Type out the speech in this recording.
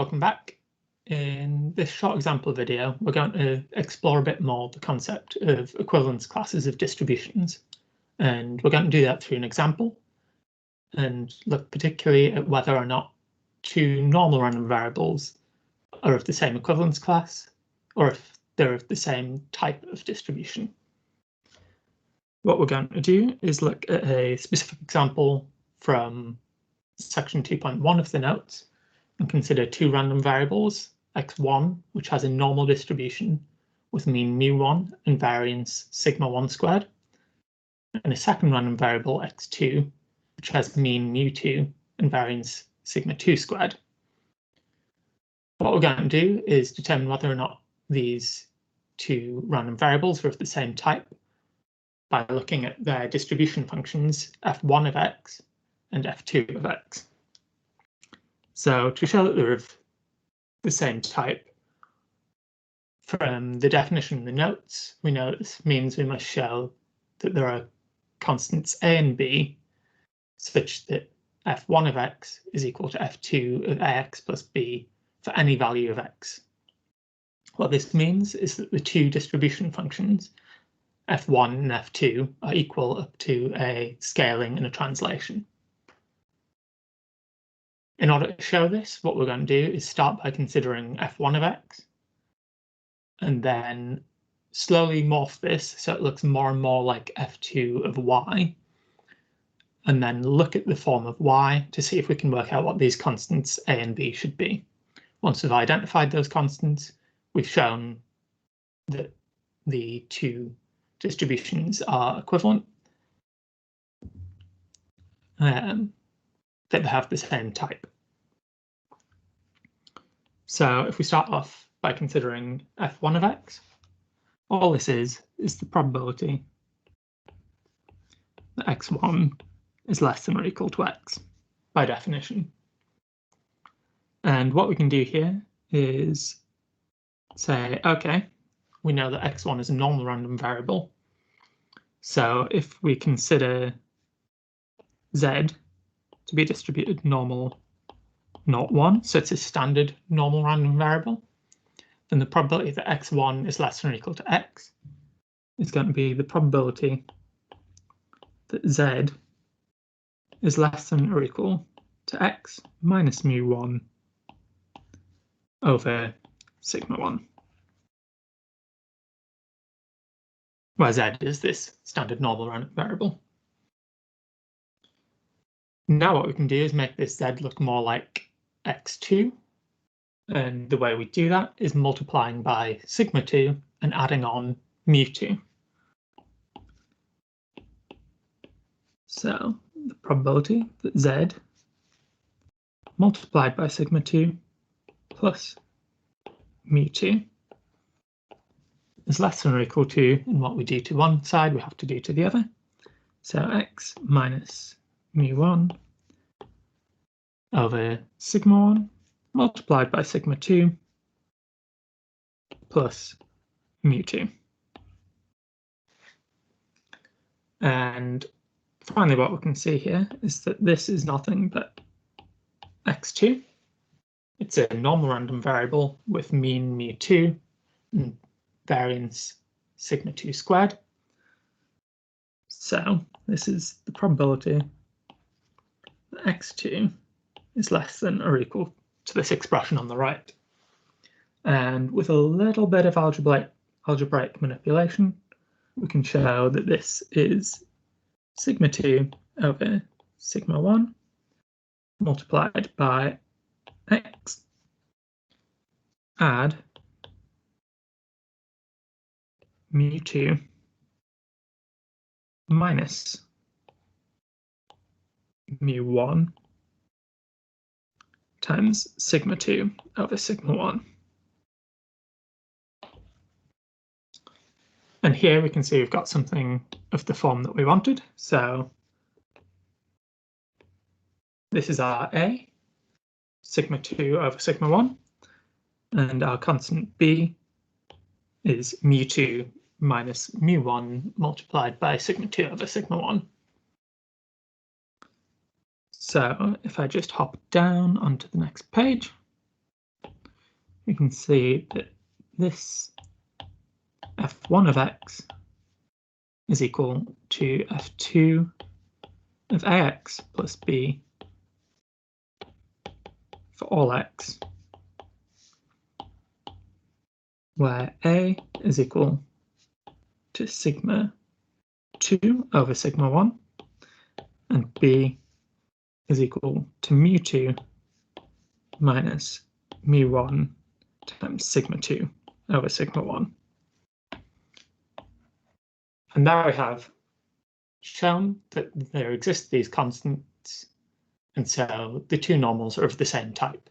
Welcome back. In this short example video, we're going to explore a bit more the concept of equivalence classes of distributions, and we're going to do that through an example and look particularly at whether or not two normal random variables are of the same equivalence class or if they're of the same type of distribution. What we're going to do is look at a specific example from section 2.1 of the notes and consider two random variables, x1, which has a normal distribution with mean mu1 and variance sigma 1 squared, and a second random variable, x2, which has mean mu2 and variance sigma 2 squared. What we're going to do is determine whether or not these two random variables are of the same type by looking at their distribution functions f1 of x and f2 of x. So to show that they're of the same type, from the definition in the notes, we know this means we must show that there are constants a and b such that f1 of x is equal to f2 of ax plus b for any value of x. What this means is that the two distribution functions, f1 and f2, are equal up to a scaling and a translation. In order to show this, what we're going to do is start by considering f1 of x, and then slowly morph this so it looks more and more like f2 of y, and then look at the form of y to see if we can work out what these constants a and b should be. Once we've identified those constants, we've shown that the two distributions are equivalent, that they have the same type. So if we start off by considering f1 of x, all this is the probability that x1 is less than or equal to x by definition. And what we can do here is say, okay, we know that x1 is a normal random variable. So if we consider z to be distributed normal 0, 1, so it's a standard normal random variable, then the probability that x1 is less than or equal to x is going to be the probability that z is less than or equal to x minus mu1 over sigma 1, where z is this standard normal random variable. Now what we can do is make this z look more like x2, and the way we do that is multiplying by sigma 2 and adding on mu2. So the probability that z multiplied by sigma 2 plus mu2 is less than or equal to, and what we do to one side we have to do to the other. So x minus mu1 over sigma 1 multiplied by sigma 2 plus mu2. And finally what we can see here is that this is nothing but x2. It's a normal random variable with mean mu2 and variance sigma 2 squared. So this is the probability that x2 is less than or equal to this expression on the right. And with a little bit of algebraic manipulation, we can show that this is sigma 2 over sigma 1 multiplied by x, add mu2 minus mu1 times sigma 2 over sigma 1. And here we can see we've got something of the form that we wanted. So this is our a, sigma 2 over sigma 1, and our constant b is mu2 minus mu1 multiplied by sigma 2 over sigma 1. So if I just hop down onto the next page, we can see that this f1 of x is equal to f2 of ax plus b for all x, where a is equal to sigma 2 over sigma 1, and b is equal to mu2 minus mu1 times sigma 2 over sigma 1. And there we have shown that there exist these constants, and so the two normals are of the same type.